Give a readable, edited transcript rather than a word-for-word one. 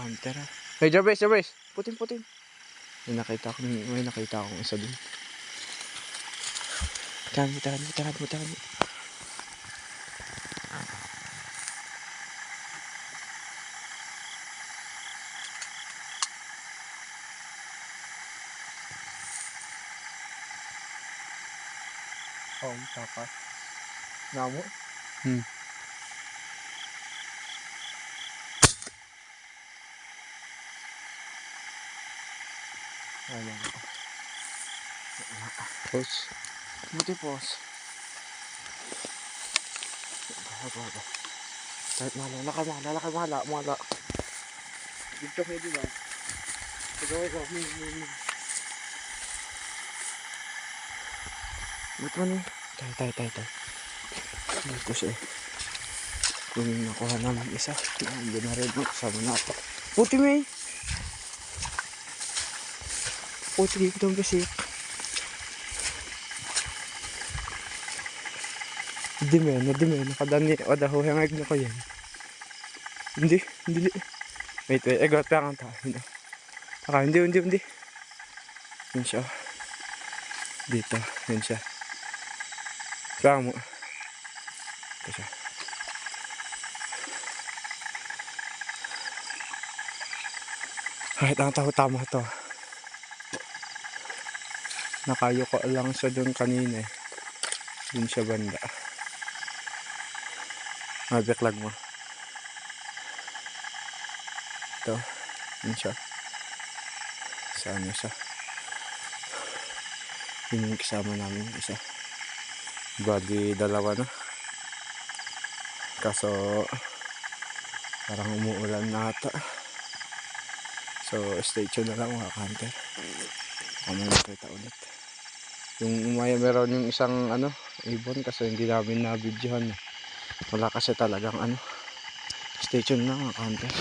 hunter. Hey, Jarvis. Puting. May nakita akong isa dun. Tahan mo. Tapas. Namo? Ayan. Pause. Buti pause. Bago. Kahit mala. Dito kayo diba? Pagawin ko. Ba't man eh? Tay. Dito siya eh. Kung nakuha namin isa. Hindi na rin mo. Kasama na ito. Puti may! Puti dito ang basic. Hindi may. Nakadani. O daho. Hangag na ko yan. Hindi. Wait. Egot pa ang tayo. Hindi. Yan siya. Dito. Yan siya. Saan mo? Ito siya. Kahit ang taho tama to. Nakayo ko lang siya doon kanina eh. Doon siya banda. Mabiklag mo. Ito. Yun siya. Saan siya? Yun yung kasama namin isa. Bali dalawa na. Kaso parang umuulan na ata. So stay tuned na lang mga hunter. Kung may nakita ulit. Yung meron yung isang ibon kasi hindi namin na-videohan. Wala kasi talagang Stay tuned na mga hunter.